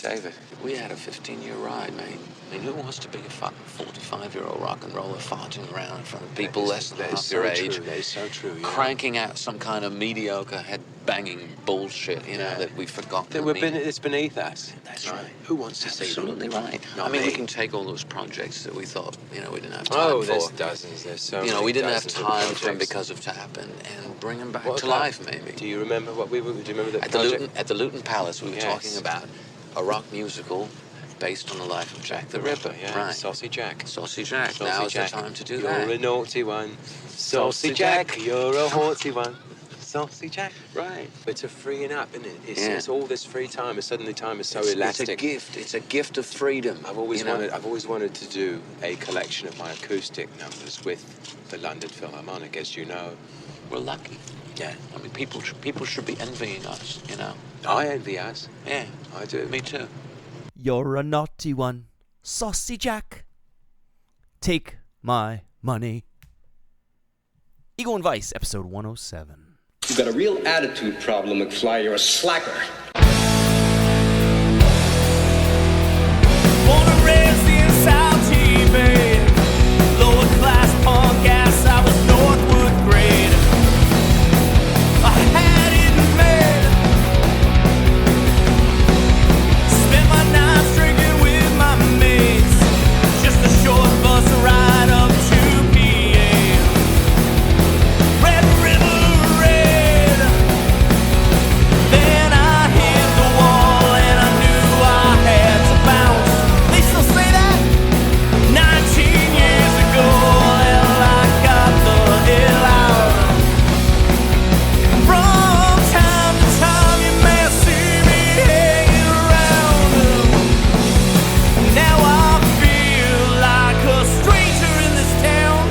David. We had a 15-year ride, mate. I mean, who wants to be a fucking 45-year-old rock and roller farting around in front of people less than half their age? That is so true, yeah. Cranking out some kind of mediocre, head-banging bullshit, you know, that we've forgotten. It's beneath us. That's right. Who wants to see them? Absolutely right. Not I mean, me. we can take all those projects that we thought, we didn't have time for. There's dozens. There's so many. We didn't have dozens of time for them projects. because of TAP and bring them back What to about- life, maybe. Do you remember what we were? Do you remember that At project? the Luton Palace, we were Yes. talking about a rock musical based on the life of Jack the Ripper. Yeah, Right. Saucy Jack. Saucy Jack. Saucy Now's Jack. the time to do You're that. a naughty one. Saucy Saucy Jack, Jack. you're a haughty one. Saucy Jack. Right. It's a freeing up, isn't it? Yeah. It's all this free time, and suddenly time is so It's elastic. a gift. It's a gift of freedom. I've always wanted to do a collection of my acoustic numbers with the London Philharmonic, as you know. We're lucky. Yeah. I mean, people should be envying us, I envy us. Yeah. I do. Me too. You're a naughty one, Saucy Jack. Take my money. Ego and Vice, episode 107. You've got a real attitude problem, McFly. You're a slacker. Born and raised in South Bay, lower class punk ass, I was Northwood grade. I had it made. Spent my nights drinking with my mates. Just a short bus ride up to PA. Red River Red. Then I hit the wall and I knew I had to bounce. They still say that 19 years ago. Well, I got the hell out. From time to time you may see me hanging around. Now I feel like a stranger in this town.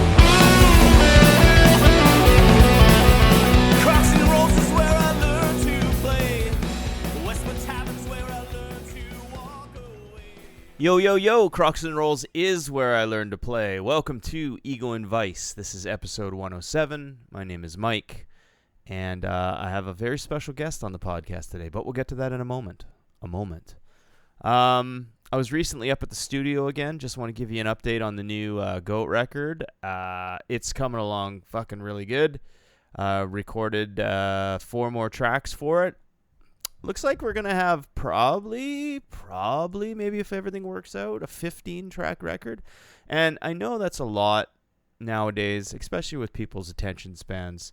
Crocs and rolls is where I learned to play. Westwood Tavern's where I learned to walk away. Yo, Crocs and Rolls is where I learned to play. Welcome to Ego and Vice. This is episode 107. My name is Mike, and I have a very special guest on the podcast today, but we'll get to that in a moment. I was recently up at the studio again. Just want to give you an update on the new Goat record. It's coming along fucking really good. Recorded 4 more tracks for it. Looks like we're going to have probably, maybe if everything works out, a 15-track record. And I know that's a lot nowadays, especially with people's attention spans.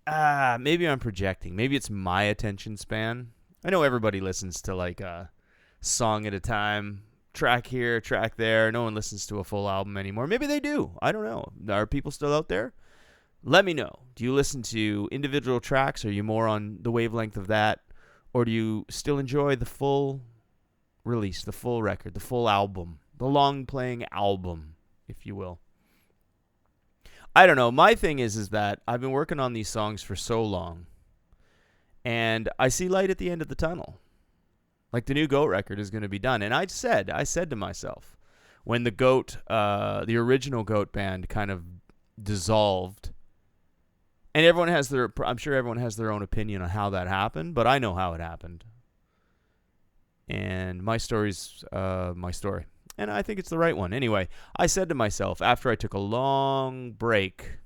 Maybe I'm projecting. Maybe it's my attention span. I know everybody listens to like a song at a time, track here, track there. No one listens to a full album anymore. Maybe they do. I don't know. Are people still out there? Let me know. Do you listen to individual tracks? Are you more on the wavelength of that? Or do you still enjoy the full release, the full record, the full album, the long-playing album, if you will? I don't know. My thing is that I've been working on these songs for so long, and I see light at the end of the tunnel. Like the new Goat record is going to be done. And I said to myself, when the Goat, the original Goat band kind of dissolved, and I'm sure everyone has their own opinion on how that happened, but I know how it happened. And my story's my story. And I think it's the right one. Anyway, I said to myself, after I took a long break,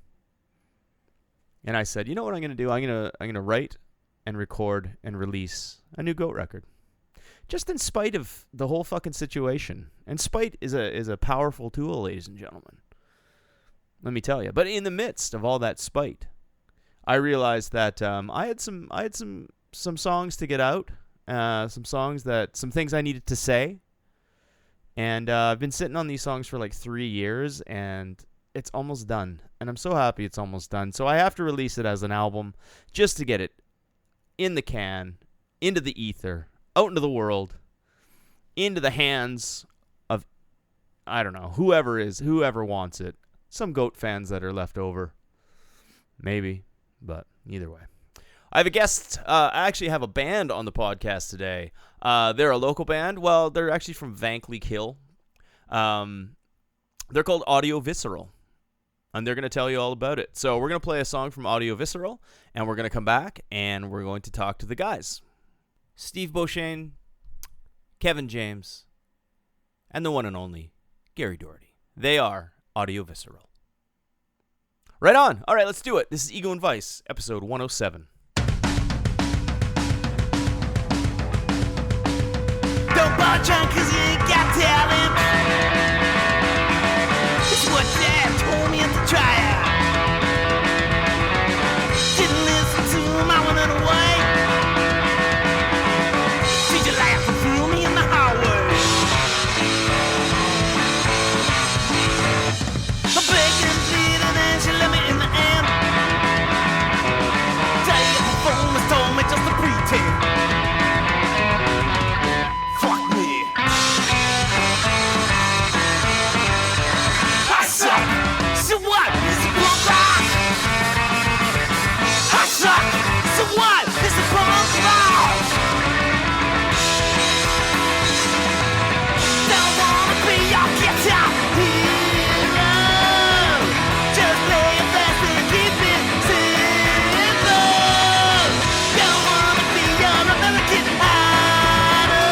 and I said, you know what I'm going to do? I'm going to write and record and release a new Goat record. Just in spite of the whole fucking situation. And spite is a powerful tool, ladies and gentlemen. Let me tell you. But in the midst of all that spite, I realized that I had some songs to get out, some things I needed to say, and I've been sitting on these songs for like 3 years, and it's almost done, and I'm so happy it's almost done. So I have to release it as an album just to get it in the can, into the ether, out into the world, into the hands of, I don't know, whoever wants it. Some Goat fans that are left over, maybe. But either way, I have a guest. I actually have a band on the podcast today. They're a local band. Well, they're actually from Vankleek Hill. They're called Visceral, and they're going to tell you all about it. So we're going to play a song from Visceral, and we're going to come back, and we're going to talk to the guys. Steve Beauchesne, Kevin James, and the one and only Gary Doherty. They are Audio Visceral. Right on. All right, let's do it. This is Ego and Vice, episode 107. Don't bother trying cause you ain't got talent. It's what Dad told me at the tryout. Didn't listen to him, I went away. Did you laugh and threw me in the hallway? I begged and pleaded and she let me in the end. Telephone has told me just to pretend. Fuck me. I suck. So what? It's a punk rock. I suck. So what? It's a punk rock. Don't wanna be your guitar hero. Just play it fast and keep it simple. Don't wanna be your American Idol.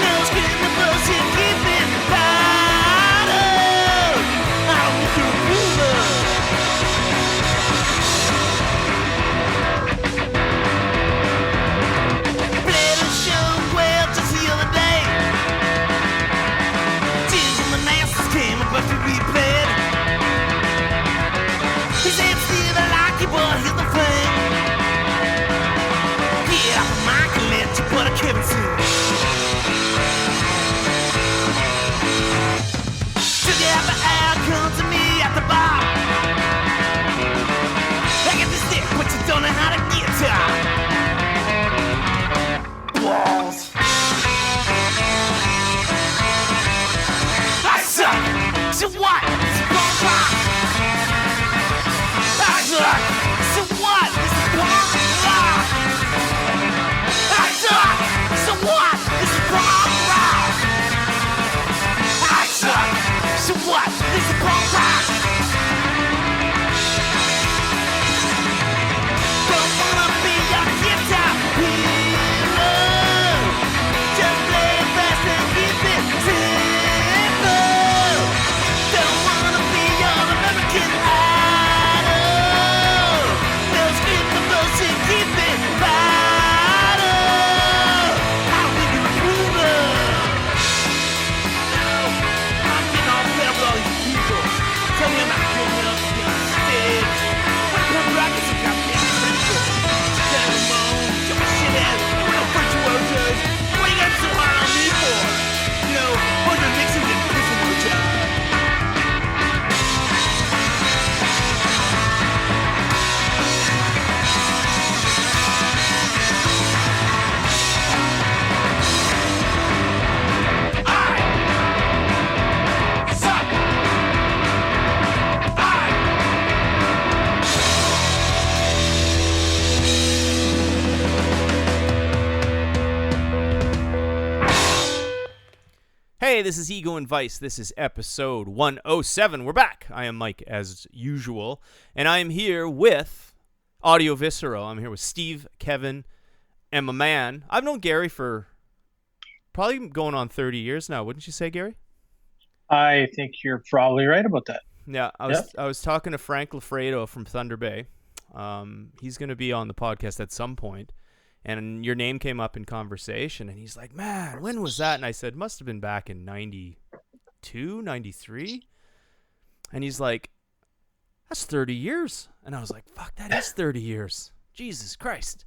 No screaming bullshit, keep it vital. I don't need your approval. Played a show well just the other day. Tears in the masses came about to be played. He said, Steve, I like you, but here's the thing. Yeah, Michael let you, but I can't sing. Took you out the air, come to me at the bar. I got the stick, but you don't know how to guitar. Balls. I suck. So what? It's punk rock. I suck. So what? It's punk rock. I suck. So what? It's punk rock. I suck. So what? It's punk rock. Don't wanna be your guitar hero. Just play it fast and keep it simple. Don't wanna be your American Idol. No screaming bullshit, keep it vital. I need your approval. I'm getting all fed up with all these people. Tell me I'm not going up on stage. What punk rock is a goddamn principle? Stand alone, jump a shithead, we're no virtuosos. What you got so hard on me for? You know, Roger Nixon didn't piss in no job. Hey, this is Ego and Vice. This is episode 107. We're back. I am Mike, as usual, and I am here with Audio Visceral. I'm here with Steve, Kevin, and my man. I've known Gary for probably going on 30 years now, wouldn't you say, Gary? I think you're probably right about that. Yeah, I was talking to Frank Lafredo from Thunder Bay. He's going to be on the podcast at some point. And your name came up in conversation, and he's like, man, when was that? And I said, must have been back in 92, 93. And he's like, that's 30 years. And I was like, fuck, that is 30 years. Jesus Christ.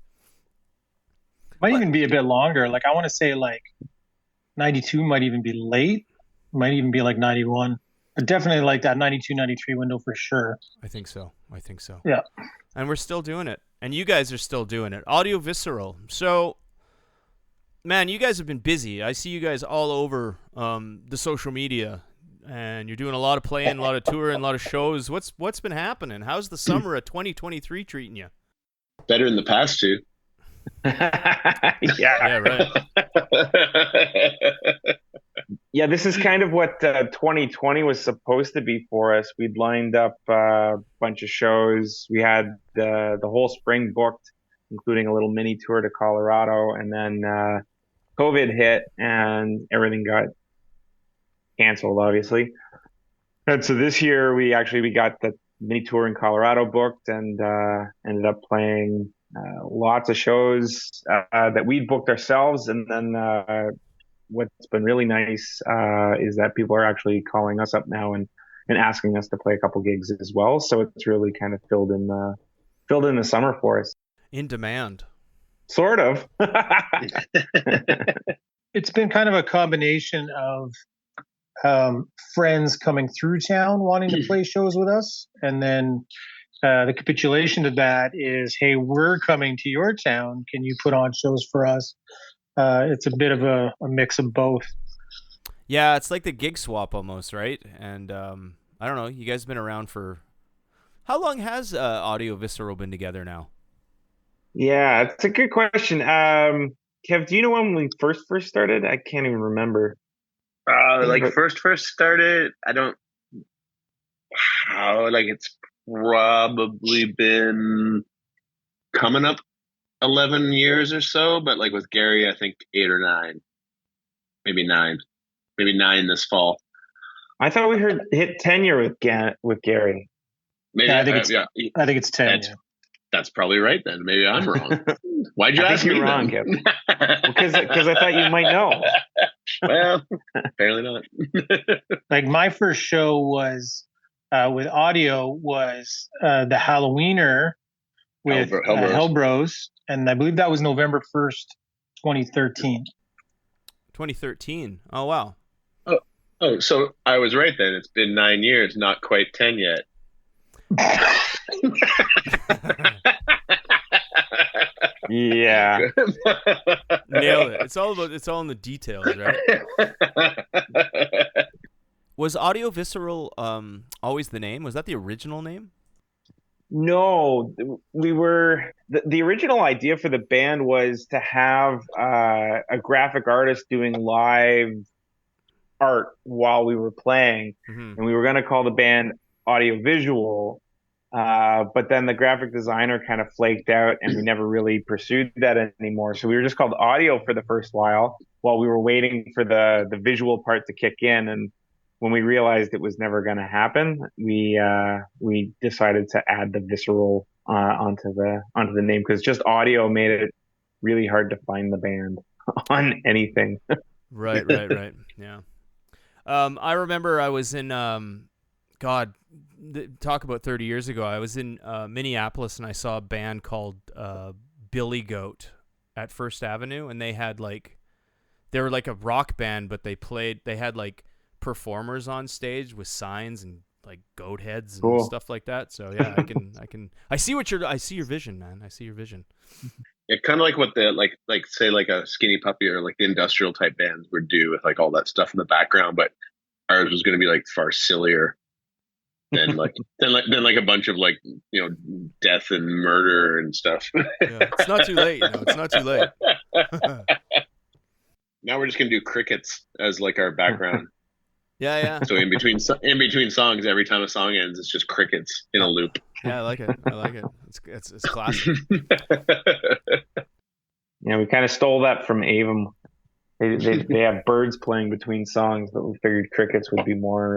Might even be a bit longer. Like, I want to say, like, 92 might even be late. Might even be like 91. But definitely like that 92, 93 window for sure. I think so. Yeah. And we're still doing it. And you guys are still doing it. Audio Visceral. So, man, you guys have been busy. I see you guys all over the social media. And you're doing a lot of playing, a lot of touring, a lot of shows. What's been happening? How's the summer of 2023 treating you? Better than the past two. Yeah, right. Yeah, this is kind of what 2020 was supposed to be for us. We'd lined up a bunch of shows. We had the whole spring booked, including a little mini tour to Colorado. And then COVID hit and everything got canceled, obviously. And so this year we got the mini tour in Colorado booked and ended up playing lots of shows that we'd booked ourselves. And then what's been really nice is that people are actually calling us up now and asking us to play a couple gigs as well. So it's really kind of filled in the summer for us. In demand. Sort of. It's been kind of a combination of friends coming through town wanting to play shows with us, and then the capitulation to that is, hey, we're coming to your town. Can you put on shows for us? It's a bit of a mix of both. Yeah, it's like the gig swap almost, right? And I don't know, you guys have been around for... How long has Audio Visceral been together now? Yeah, it's a good question. Kev, do you know when we first started? I can't even remember. Like first started, I don't. How like it's probably been coming up 11 years or so, but like with Gary, I think 8 or 9, maybe 9 this fall. I thought we hit 10-year with Gary. Maybe Yeah, I think it's 10. That's probably right then. Maybe I'm wrong. Why'd you ask me? You're wrong, Kev. Because I thought you might know. Well, apparently not. Like my first show was with Audio was the Halloweener with Hellbros, and I believe that was November 1st, 2013. 2013. Oh wow. Oh, so I was right then. It's been 9 years, not quite 10 yet. Yeah. Nailed it. It's all in the details, right? Was Audio Visceral always the name? Was that the original name? No, we were the original idea for the band was to have a graphic artist doing live art while we were playing, and we were going to call the band Audio Visual. But then the graphic designer kind of flaked out and we never really pursued that anymore. So we were just called Audio for the first while we were waiting for the visual part to kick in. And when we realized it was never going to happen, we decided to add the Visceral onto the name, because just Audio made it really hard to find the band on anything. Right. Yeah. I remember I was in talk about 30 years ago. I was in Minneapolis and I saw a band called Billy Goat at First Avenue, and they were like a rock band, but they had like performers on stage with signs and like goat heads and stuff like that. So yeah, I see your vision, man. I see your vision. Yeah, kind of like what the like say like a Skinny Puppy or like the industrial type bands would do with like all that stuff in the background, but ours was going to be like far sillier than like a bunch of like, you know, death and murder and stuff. Yeah, it's not too late. It's not too late. Now we're just gonna do crickets as like our background. Yeah. So in between songs, every time a song ends, it's just crickets in a loop. Yeah, I like it. It's classic. Yeah, we kind of stole that from Avon. They have birds playing between songs, but we figured crickets would be more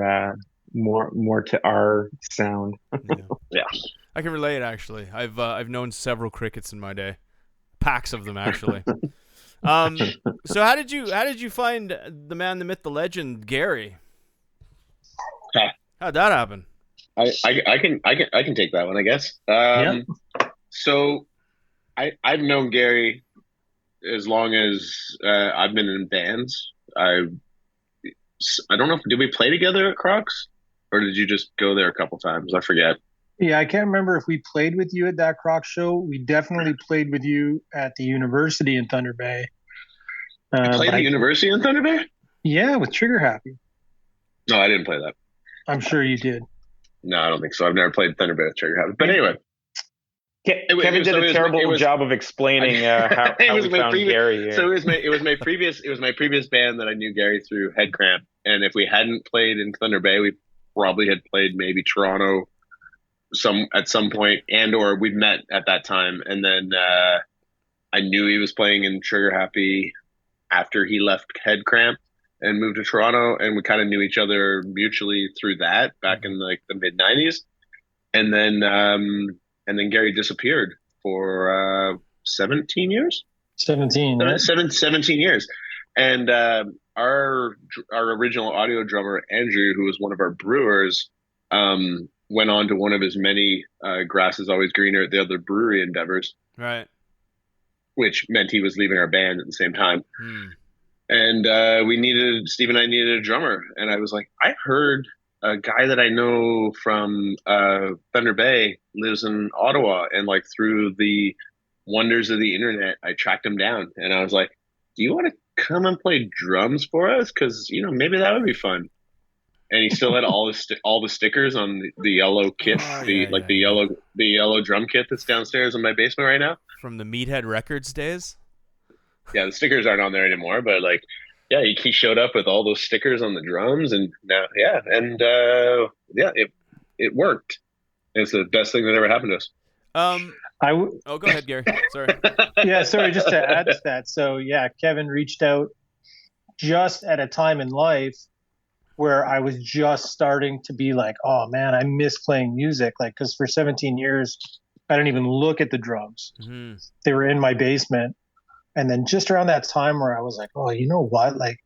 to our sound. Yeah. I can relate, actually. I've known several crickets in my day, packs of them actually. So how did you find the man, the myth, the legend, Gary? How'd that happen? I can take that one, I guess. So I've known Gary as long as I've been in bands. I don't know, did we play together at Crocs, or did you just go there a couple times? I forget. Yeah, I can't remember if we played with you at that Croc show. We definitely played with you at the university in Thunder Bay. Played at the university in Thunder Bay? Yeah, with Trigger Happy. No, I didn't play that. I'm sure you did. No, I don't think so. I've never played Thunder Bay with Trigger Happy. But anyway. Kevin did a terrible job of explaining how we found Gary here. So it was my previous band that I knew Gary through Head Cramp, and if we hadn't played in Thunder Bay, we probably had played maybe Toronto at some point, and or we'd met at that time. And then I knew he was playing in Trigger Happy, after he left Head Cramp and moved to Toronto, and we kind of knew each other mutually through that back in like the mid '90s, and then Gary disappeared for 17 years. 17, right? 17 years, and our original audio drummer Andrew, who was one of our brewers, went on to one of his many grass is always greener at the other brewery endeavors, Right. which meant he was leaving our band at the same time. Hmm. And Steve and I needed a drummer. And I was like, I heard a guy that I know from Thunder Bay lives in Ottawa. And like through the wonders of the internet, I tracked him down. And I was like, do you want to come and play drums for us? Because, maybe that would be fun. And he still had all the stickers on the yellow kit, the yellow drum kit that's downstairs in my basement right now. From the Meathead Records days? Yeah, the stickers aren't on there anymore, but he showed up with all those stickers on the drums, and now, it worked. It's the best thing that ever happened to us. Go ahead, Gary. Sorry. Yeah, sorry, just to add to that. So, yeah, Kevin reached out just at a time in life where I was just starting to be like, oh, man, I miss playing music. Like, because for 17 years, I didn't even look at the drums. Mm-hmm. They were in my basement. And then just around that time where I was like, oh, you know what? Like,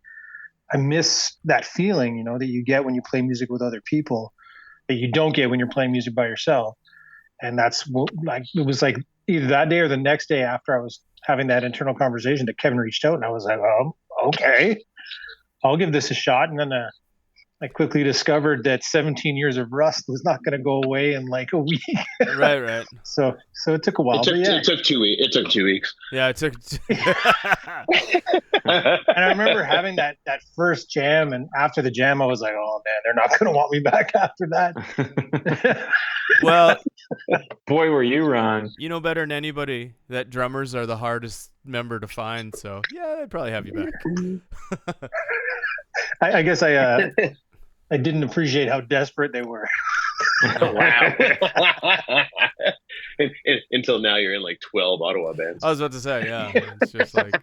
I miss that feeling, that you get when you play music with other people that you don't get when you're playing music by yourself. And that's it was like either that day or the next day after I was having that internal conversation that Kevin reached out, and I was like, oh, okay, I'll give this a shot. And then I quickly discovered that 17 years of rust was not going to go away in like a week. Right. So it took a while. It took 2 weeks. It took 2 weeks. Yeah, it took. And I remember having that first jam, and after the jam, I was like, oh man, they're not going to want me back after that. Well, boy, were you wrong. You know better than anybody that drummers are the hardest member to find. So yeah, they'd probably have you back. I guess I didn't appreciate how desperate they were. Oh, wow. Until now, you're in like 12 Ottawa bands. I was about to say, yeah. It's just like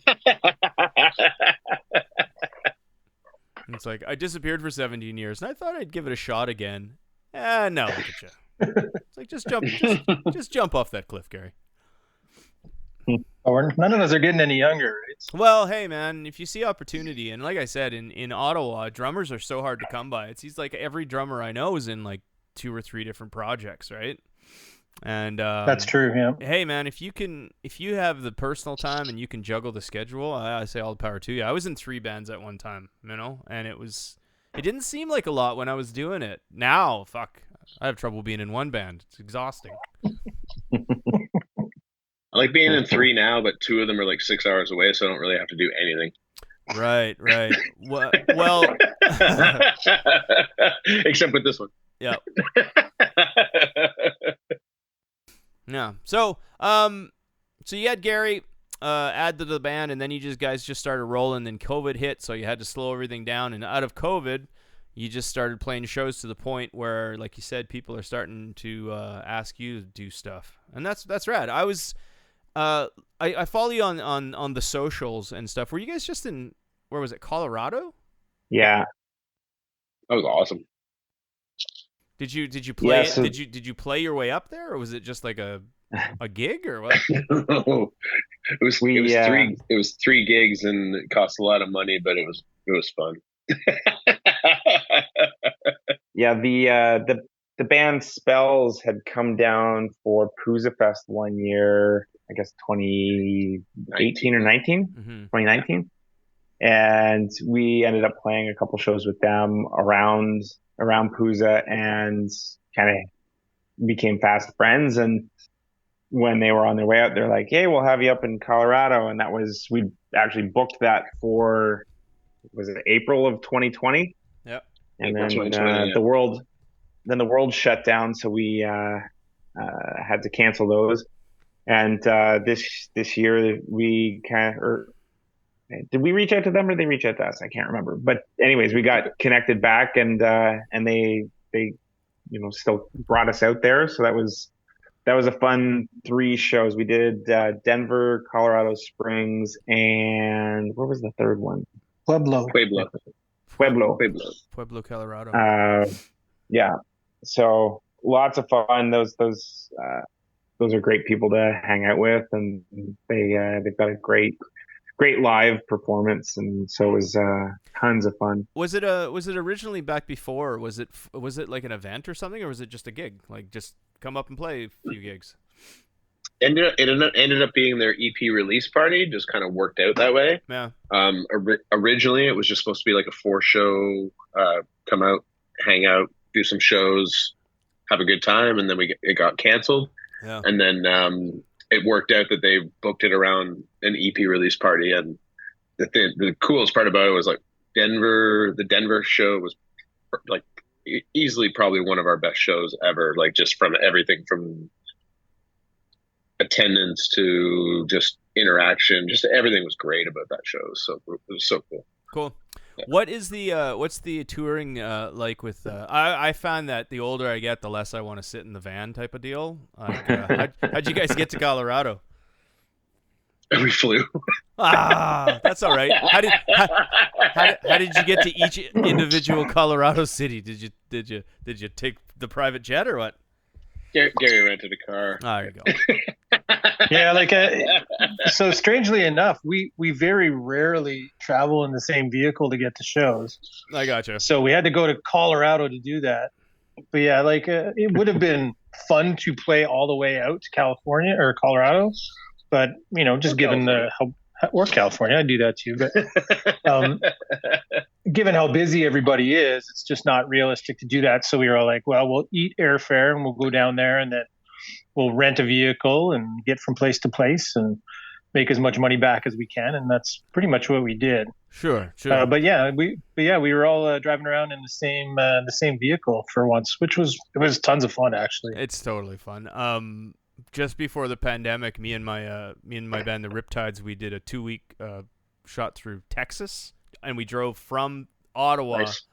it's like I disappeared for 17 years, and I thought I'd give it a shot again. No, look at you. It's like just jump off that cliff, Gary. None of us are getting any younger, right? Well, hey, man, if you see opportunity, and like I said, in Ottawa, drummers are so hard to come by. It seems like every drummer I know is in like 2 or 3 different projects, right? And that's true. Yeah. Hey, man, if you have the personal time and you can juggle the schedule, I say all the power to you. I was in 3 bands at one time, and it didn't seem like a lot when I was doing it. Now, fuck, I have trouble being in 1 band. It's exhausting. I like being in 3 now, but 2 of them are like 6 hours away, so I don't really have to do anything. Right. Well, except with this one. Yeah. Yeah. So you had Gary add to the band, and then you guys just started rolling. Then COVID hit, so you had to slow everything down. And out of COVID, you just started playing shows to the point where, like you said, people are starting to ask you to do stuff, and that's rad. I follow you on the socials and stuff. Were you guys just in, where was it, Colorado? Yeah. That was awesome. Did you play? Yeah, so... Did you play your way up there, or was it just like a gig, or what? No. It was 3 gigs, and it cost a lot of money, but it was fun. Yeah, the band Spells had come down for Pooza Fest one year, I guess 2018 or 19, 2019. And we ended up playing a couple shows with them around Pooza, and kind of became fast friends. And when they were on their way out, they're like, hey, we'll have you up in Colorado. And we actually booked that for, was it April of 2020? Yep. And then the world shut down, so we had to cancel those. And this year we did we reach out to them, or they reach out to us? I can't remember. But anyways, we got connected back, and they still brought us out there. So that was that was a fun 3 shows. We did Denver, Colorado Springs, and what was the third one? Pueblo. Pueblo, Colorado. Yeah. So lots of fun. Those are great people to hang out with, and they've got a great live performance, and so it was tons of fun. Was it originally back before? Or was it like an event or something, or was it just a gig? Like just come up and play a few gigs? It ended up being their EP release party. Just kind of worked out that way. Yeah. Originally, it was just supposed to be like a 4-show, come out, hang out, do some shows, have a good time, and then it got canceled. Yeah. And then it worked out that they booked it around an EP release party. And the coolest part about it was like the Denver show was like easily probably one of our best shows ever. Like just from everything from attendance to just interaction, just everything was great about that show. So it was so cool. Cool. Yeah. What's the touring like with? I found that the older I get, the less I want to sit in the van type of deal. Like, how'd you guys get to Colorado? We flew. That's all right. How did you get to each individual Colorado city? Did you take the private jet or what? Gary rented a car. Oh, there you go. Yeah, like so strangely enough, we very rarely travel in the same vehicle to get to shows. I gotcha. So we had to go to Colorado to do that. But yeah, like it would have been fun to play all the way out to California or Colorado, but just given California, I'd do that too. But given how busy everybody is, it's just not realistic to do that. So we were all like, well, we'll eat airfare and we'll go down there, and then we'll rent a vehicle and get from place to place and make as much money back as we can. And that's pretty much what we did. Sure. But we were all driving around in the same vehicle for once, which was tons of fun actually. It's totally fun. Just before the pandemic, me and my band, the Riptides, we did a 2-week shot through Texas, and we drove from Ottawa. Nice.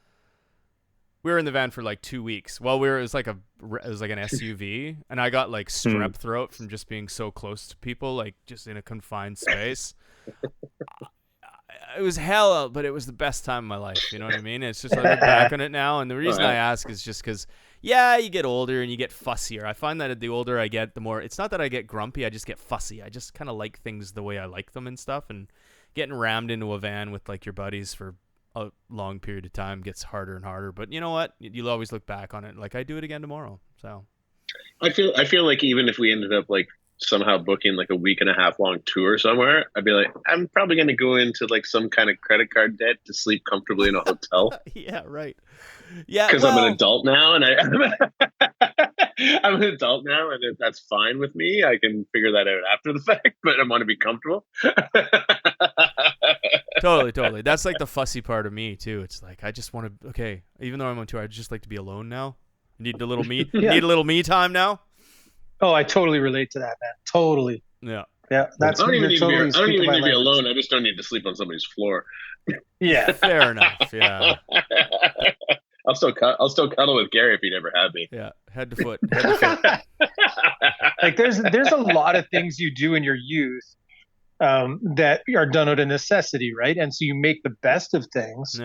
We were in the van for like 2 weeks. Well, it was like an SUV, and I got like strep throat from just being so close to people, like just in a confined space. It was hell, but it was the best time of my life. You know what I mean? It's just I look back on it now, and the reason I ask is just because, you get older and you get fussier. I find that the older I get, the more, it's not that I get grumpy, I just get fussy. I just kind of like things the way I like them and stuff, and getting rammed into a van with like your buddies for a long period of time gets harder and harder. But you know what? You'll always look back on it like I do it again tomorrow. So I feel like even if we ended up like somehow booking like a 1.5 week long tour somewhere, I'd be like, I'm probably going to go into like some kind of credit card debt to sleep comfortably in a hotel. Yeah, right. Yeah, because I'm an adult now, and I'm an adult now, and that's fine with me. I can figure that out after the fact, but I want to be comfortable. Totally. That's like the fussy part of me too. It's like I just want to. Okay, even though I'm on tour, I'd just like to be alone now. Need a little me. Yeah. Need a little me time now. Oh, I totally relate to that, man. Totally. Yeah. That's. I don't even need to be language. alone. I just don't need to sleep on somebody's floor. Yeah. Fair enough. Yeah. I'll still cuddle with Gary if he'd ever had me. Yeah, head to foot. Like there's a lot of things you do in your youth that are done out of necessity, right? And so you make the best of things,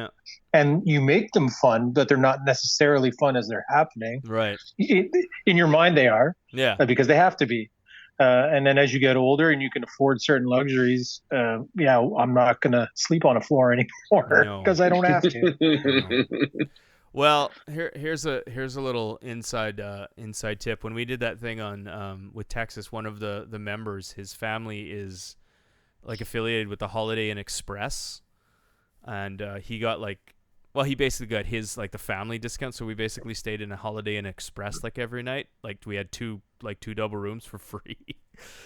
and you make them fun, but they're not necessarily fun as they're happening. Right. In your mind, they are. Yeah. Because they have to be. And then as you get older and you can afford certain luxuries, I'm not going to sleep on a floor anymore because I don't have to. Well, here's a little inside tip. When we did that thing on with Texas, one of the members, his family is like affiliated with the Holiday Inn Express, and he got he basically got his like the family discount. So we basically stayed in a Holiday Inn Express like every night. Like we had two double rooms for free.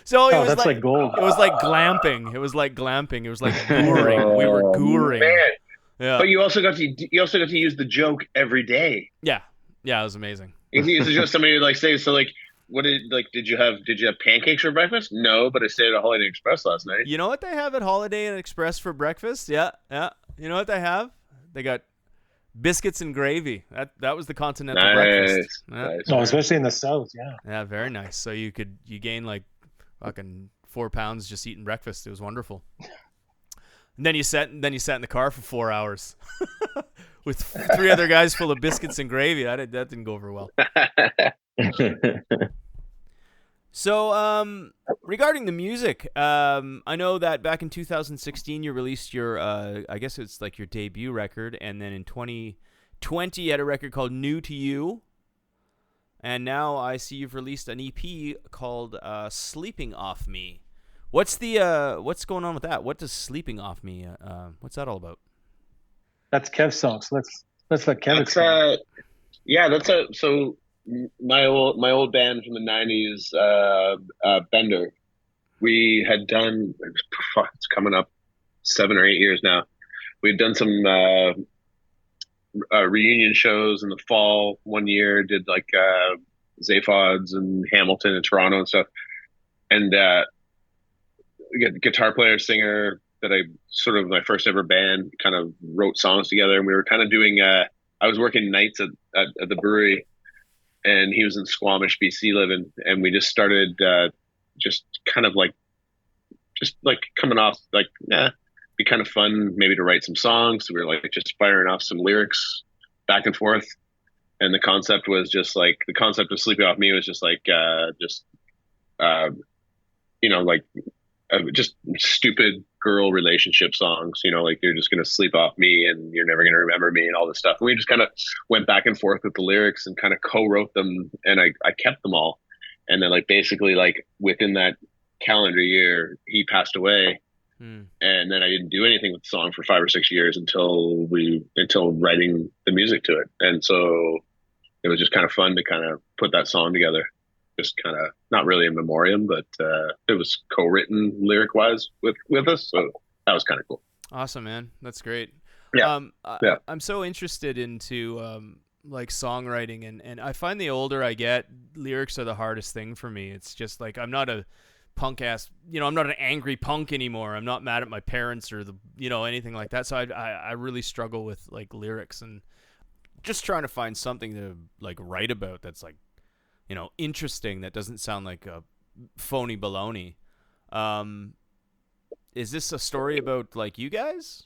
So it was like gold. It was like glamping. It was like gooring. We were gooring. Man. Yeah. But you also got to use the joke every day. Yeah, it was amazing. It's just somebody like say so like what did you have pancakes for breakfast? No, but I stayed at Holiday Inn Express last night. You know what they have at Holiday Inn Express for breakfast? Yeah. You know what they have? They got Biscuits and gravy. That was the continental breakfast. Yeah. Nice. No, especially in the south. Yeah. Yeah, very nice. So you gain like fucking 4 pounds just eating breakfast. It was wonderful. And then you sat in the car for 4 hours with 3 other guys full of biscuits and gravy. That didn't go over well. So, regarding the music, I know that back in 2016 you released your, I guess it's like your debut record, and then in 2020 you had a record called New to You, and now I see you've released an EP called Sleeping Off Me. What's going on with that? What does Sleeping Off Me? What's that all about? That's Kev's song. So let's let Kev explain. So my old band from the '90s, Bender. We had done. It's coming up 7 or 8 years now. We've done some reunion shows in the fall. One year did like Zaphods and Hamilton and Toronto and stuff. And we got the guitar player, singer that I sort of my first ever band kind of wrote songs together. And we were kind of doing, I was working nights at the brewery and he was in Squamish, BC living. And we just started just kind of like coming off like, be kind of fun maybe to write some songs. So we were like just firing off some lyrics back and forth. And the concept was just like, the concept of Sleeping Off Me was just like, just stupid girl relationship songs, like you're just going to sleep off me and you're never going to remember me and all this stuff. And we just kind of went back and forth with the lyrics and kind of co-wrote them. And I kept them all. And then like, basically like within that calendar year, he passed away. And then I didn't do anything with the song for 5 or 6 years until writing the music to it. And so it was just kind of fun to kind of put that song together. Just kind of not really in memoriam, but it was co-written lyric wise with us. So that was kind of cool. Awesome, man. That's great. Yeah. I'm so interested into like songwriting and I find the older I get, lyrics are the hardest thing for me. It's just like, I'm not a punk ass, I'm not an angry punk anymore. I'm not mad at my parents or anything like that. So I really struggle with like lyrics and just trying to find something to like write about that's like, interesting, that doesn't sound like a phony baloney. Is this a story about like you guys?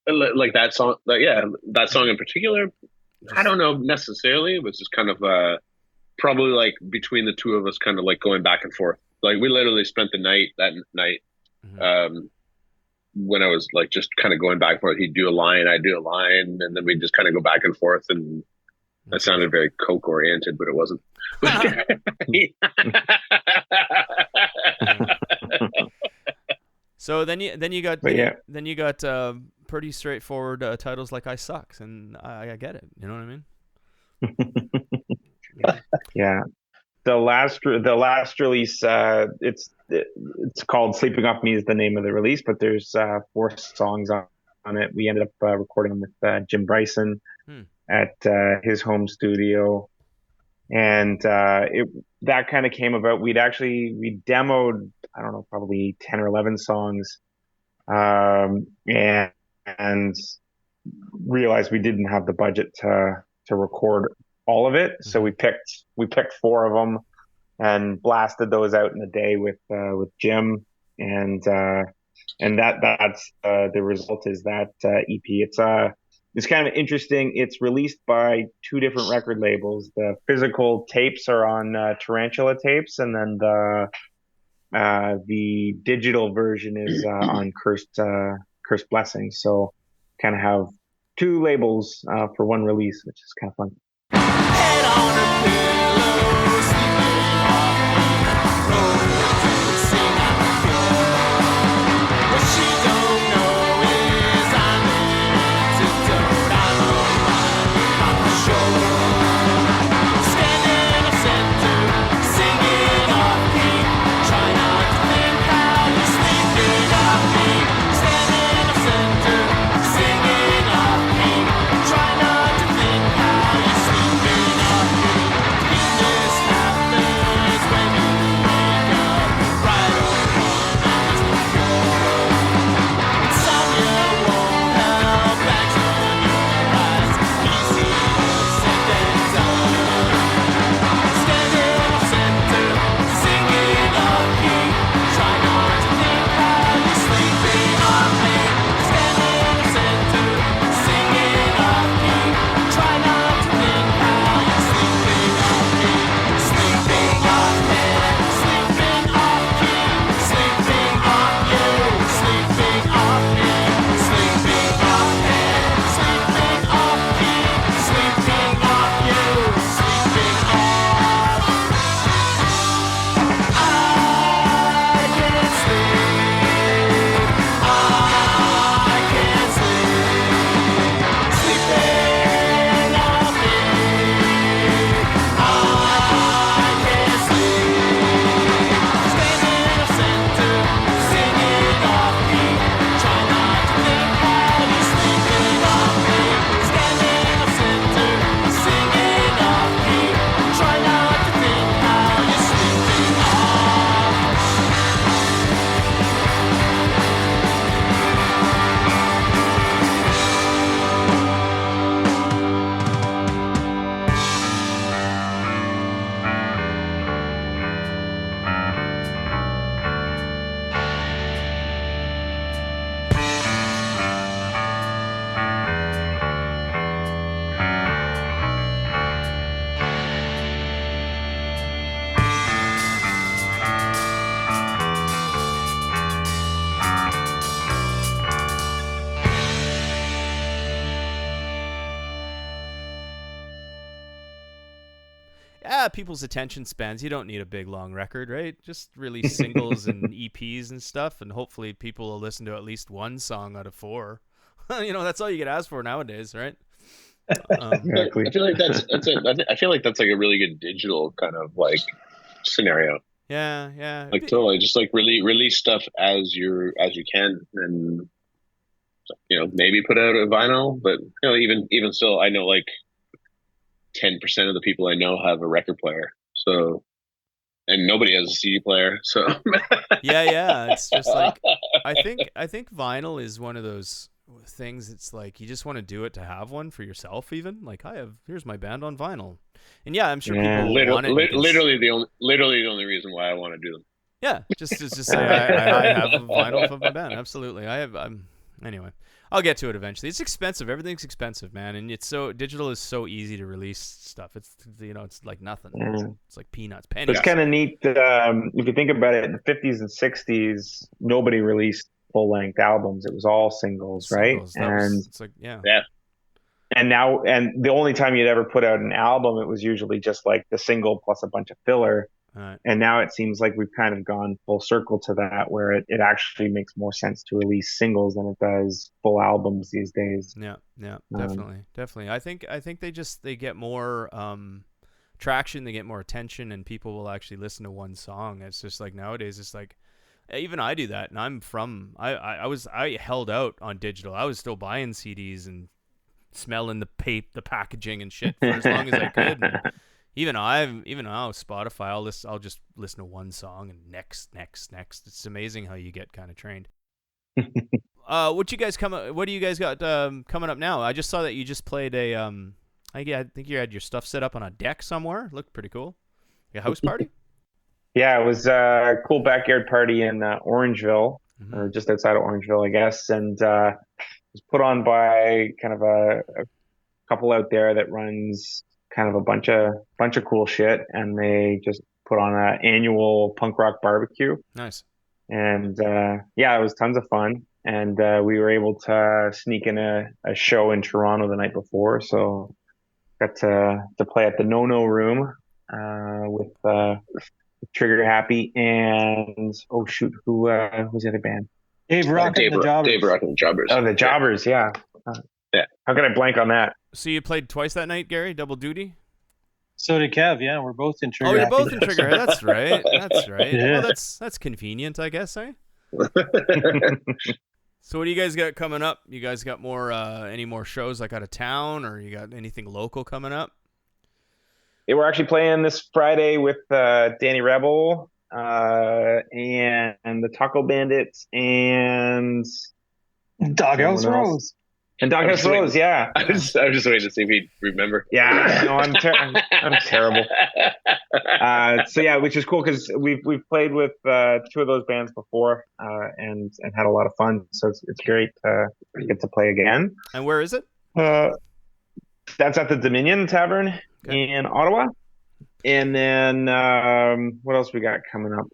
Like that song, that song in particular? I don't know necessarily. It was just kind of probably like between the two of us kind of like going back and forth. Like we literally spent the night that night when I was like just kind of going back and forth. He'd do a line, I'd do a line, and then we'd just kind of go back and forth. And that sounded very Coke oriented, but it wasn't. So then you got pretty straightforward titles like I Sucks, and I get it. You know what I mean? Yeah. The last release, it's called Sleeping Off Me is the name of the release, but there's 4 songs on it. We ended up recording them with Jim Bryson at his home studio, and that kind of came about. We demoed, I don't know, probably 10 or 11 songs, and realized we didn't have the budget to record all of it. So we picked 4 of them and blasted those out in a day with Jim, and that's the result is that EP. It's kind of interesting. It's released by 2 different record labels. The physical tapes are on Tarantula Tapes, and then the digital version is on Cursed Blessings. So kind of have 2 labels for one release, which is kind of fun. Head on a pillow, sleeping off me, roll to the sing and kill. What she don't know is I'm an antidote. I'm on the show. Standing off center, singing off key. Try not to think how you're sleeping off me. Standing off center, singing off key. Try not to think how you're sleeping off me. This happens when you wake up. people's attention spans. You don't need a big long record, right? Just release singles and EPs and stuff, and hopefully people will listen to at least one song out of 4. That's all you can ask for nowadays, right? Exactly. I feel like I feel like that's like a really good digital kind of like scenario. Yeah. Like totally, just like really release stuff as you can, and maybe put out a vinyl. But even still, I know like 10% of the people I know have a record player. So, and nobody has a CD player. So yeah. It's just like I think vinyl is one of those things. It's like you just want to do it to have one for yourself. Even like here's my band on vinyl, and yeah, I'm sure people will want it. Literally the only reason why I want to do them. Yeah, just say I have a vinyl for my band. Absolutely, I have. Anyway, I'll get to it eventually. It's expensive. Everything's expensive, man, and digital is so easy to release stuff. It's it's like nothing. It's like peanuts, pennies. It's kind of neat. If you think about it, in the 50s and 60s, nobody released full-length albums. It was all singles, right? It's like yeah. And now, and the only time you'd ever put out an album, it was usually just like the single plus a bunch of filler. Right. And now it seems like we've kind of gone full circle to that, where it actually makes more sense to release singles than it does full albums these days. Yeah, definitely. I think they get more traction, they get more attention, and people will actually listen to one song. It's just like nowadays, it's like even I do that, and I held out on digital. I was still buying CDs and smelling the packaging and shit for as long as I could. And even now, Spotify, I'll just listen to one song and next. It's amazing how you get kind of trained. What do you guys got coming up now? I just saw that you just played I think you had your stuff set up on a deck somewhere. Looked pretty cool. A house party? Yeah, it was a cool backyard party in Orangeville, or just outside of Orangeville, I guess, and it was put on by kind of a couple out there that runs kind of a bunch of cool shit, and they just put on an annual punk rock barbecue. Nice. And it was tons of fun, and we were able to sneak in a show in Toronto the night before, so got to play at the No Room with Trigger Happy and who was the other band? Dave Rock and the Jobbers. Dave Rock and the Jobbers. Oh, the Jobbers, yeah. How could I blank on that? So you played twice that night, Gary? Double duty? So did Kev. Yeah, we're both in Trigger. Oh, you're Happy. both in Trigger. That's right. Yeah. Well, that's convenient, I guess, eh? So what do you guys got coming up? You guys got more any more shows like out of town, or you got anything local coming up? Yeah, we're actually playing this Friday with Danny Rebel and the Taco Bandits and Doghouse Rose. And Doghouse Rose, yeah. I was just waiting to see if he'd remember. Yeah, no, I'm terrible. Which is cool because we've played with 2 of those bands before and had a lot of fun. So it's great to get to play again. And where is it? That's at the Dominion Tavern in Ottawa. And then what else we got coming up?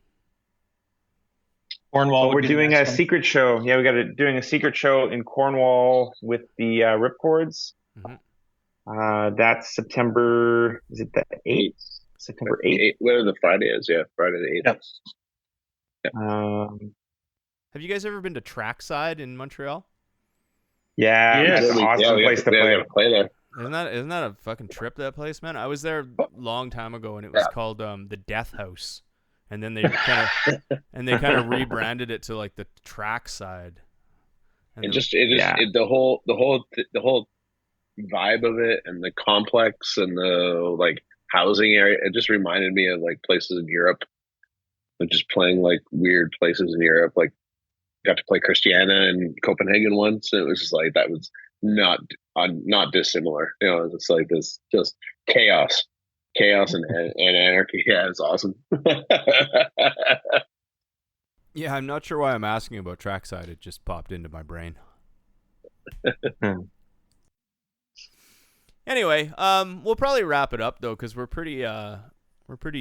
Cornwall. We're doing a secret show. Yeah, doing a secret show in Cornwall with the Ripcords. Mm-hmm. That's September. Is it the 8th? September 8th. Whatever the Friday is, yeah, Friday the 8th. Yep. Have you guys ever been to Trackside in Montreal? Yeah, it's an awesome place to play there. Isn't that a fucking trip, that place, man? I was there a long time ago, and it was called the Death House. And then they kind of rebranded it to like the Trackside. And the whole vibe of it and the complex and the like housing area, it just reminded me of like places in Europe. Like just playing like weird places in Europe. Like got to play Christiana in Copenhagen once, and it was just like that was not dissimilar. It's like this just chaos and anarchy. Yeah, it's awesome. Yeah, I'm not sure why I'm asking about Trackside. It just popped into my brain. Anyway, we'll probably wrap it up though, because we're pretty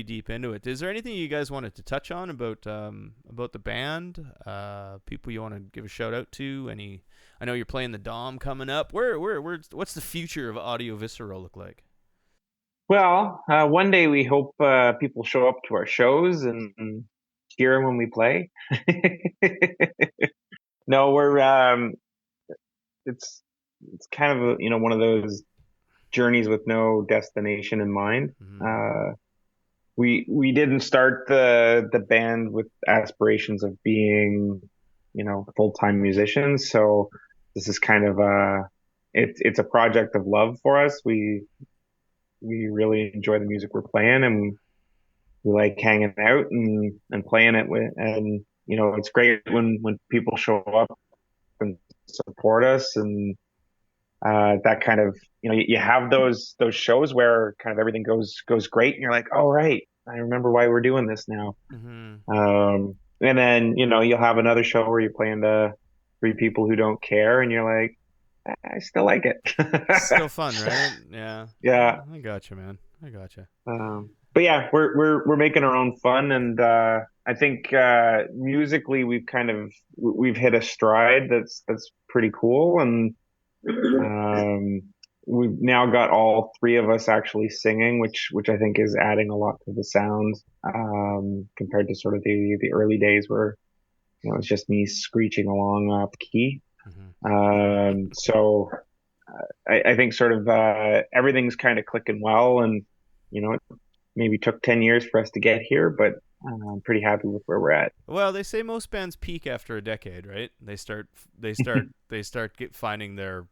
deep into it. Is there anything you guys wanted to touch on about the band? People you want to give a shout out to? I know you're playing the Dom coming up. What's the future of Audio Visceral look like? Well, one day we hope people show up to our shows and hear when we play. No, we're it's kind of one of those journeys with no destination in mind. We didn't start the band with aspirations of being full-time musicians, so this is kind of it's a project of love for us. We really enjoy the music we're playing, and we like hanging out and playing it with, and it's great when people show up and support us, and that kind of you have those shows where kind of everything goes great, and you're like, oh right, I remember why we're doing this now. And then you'll have another show where you're playing to 3 people who don't care, and you're like, I still like it. It's still fun, right? Yeah. Yeah. I gotcha, man. I gotcha. But yeah, we're making our own fun, and I think musically we've hit a stride that's pretty cool, and we've now got all 3 of us actually singing, which I think is adding a lot to the sound compared to sort of the early days where it's just me screeching along off key. So I think sort of everything's kind of clicking well, and it maybe took 10 years for us to get here, but I'm pretty happy with where we're at. Well, they say most bands peak after a decade, right? They start finding their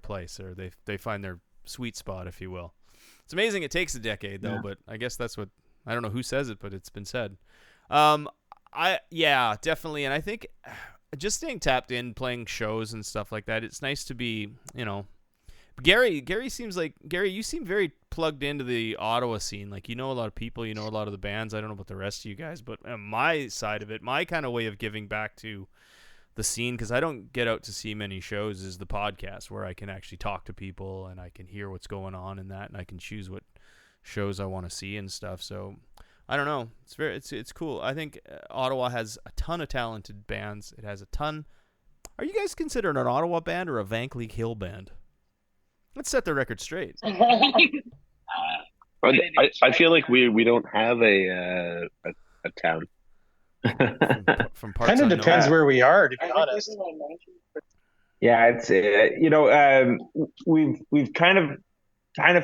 place, or they find their sweet spot, if you will. It's amazing it takes a decade though, but I guess that's what, I don't know who says it, but it's been said. Yeah, definitely. And I think just staying tapped in, playing shows and stuff like that, it's nice to be, Gary seems like, you seem very plugged into the Ottawa scene. Like, a lot of people, a lot of the bands. I don't know about the rest of you guys, but my side of it, my kind of way of giving back to the scene, because I don't get out to see many shows, is the podcast, where I can actually talk to people and I can hear what's going on in that, and I can choose what shows I want to see and stuff. So I don't know. It's cool. I think Ottawa has a ton of talented bands. It has a ton. Are you guys considered an Ottawa band or a Vankleek Hill band? Let's set the record straight. I feel like we don't have a town. From parts kind of unknown. depends where we are, to be honest. Yeah, it's we've kind of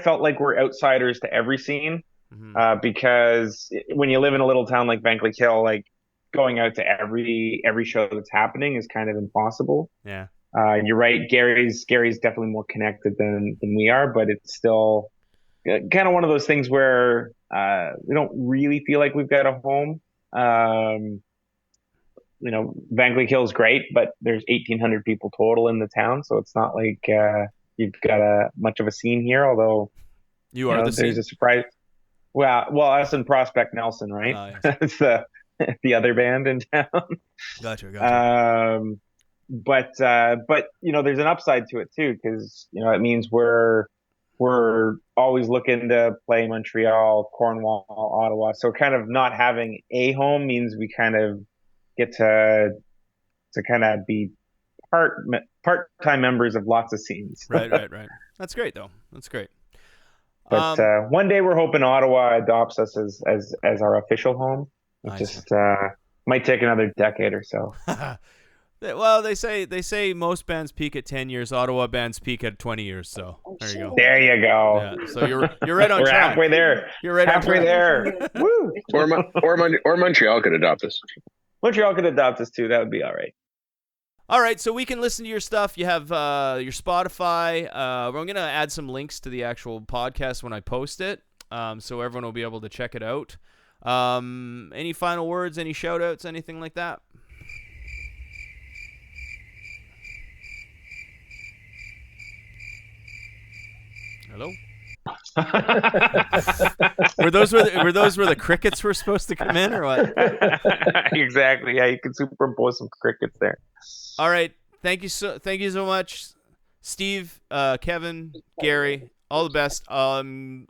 felt like we're outsiders to every scene, because when you live in a little town like Vankleek Hill, like going out to every show that's happening is kind of impossible. Yeah. You're right. Gary's definitely more connected than we are, but it's still kind of one of those things where we don't really feel like we've got a home. Vankleek Hill is great, but there's 1,800 people total in the town, so it's not like you've got much of a scene here. Although you are the there's scene? a surprise. Well, us and Prospect Nelson, right? Yes. It's the other band in town. Gotcha. But there's an upside to it too, because it means we're always looking to play Montreal, Cornwall, Ottawa. So kind of not having a home means we kind of get to kind of be part-time members of lots of scenes. Right. That's great though. That's great. But one day we're hoping Ottawa adopts us as our official home. It just might take another decade or so. Well, they say most bands peak at 10 years. Ottawa bands peak at 20 years. So there you go. There you go. Yeah, so you're right on We're track. halfway there. You're right halfway on track. there. Woo! Or Montreal could adopt us. Montreal could adopt us too. That would be all right. All right, so we can listen to your stuff. You have your Spotify. I'm going to add some links to the actual podcast when I post it, so everyone will be able to check it out. Any final words, any shout-outs, anything like that? Hello? were those where the crickets were supposed to come in, or what? Exactly. Yeah, you can superimpose some crickets there. All right. Thank you so much, Steve, Kevin, Gary. All the best. 98%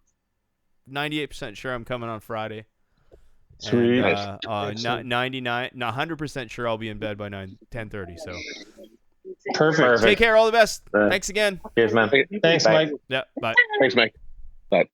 sure I'm coming on Friday. Sweet. And, 100% sure I'll be in bed by 10:30. So Perfect. take care. All the best. Thanks again. Cheers, man. Thanks, Bye. Mike. Yeah. Bye. Thanks, Mike. Bye.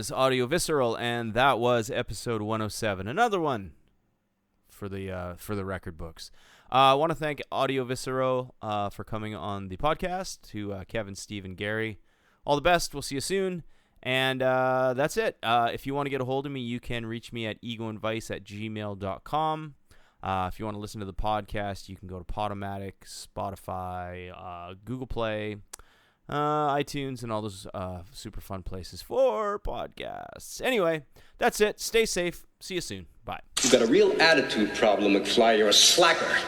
was Audio Visceral, and that was episode 107. Another one for the record books. I want to thank Audio Visceral for coming on the podcast, to Kevin, Steve, and Gary. All the best. We'll see you soon. And that's it. If you want to get a hold of me, you can reach me at egoandvice@gmail.com. If you want to listen to the podcast, you can go to Podomatic, Spotify, Google Play, iTunes, and all those super fun places for podcasts. Anyway, that's it. Stay safe. See you soon. Bye. You've got a real attitude problem, McFly. You're a slacker.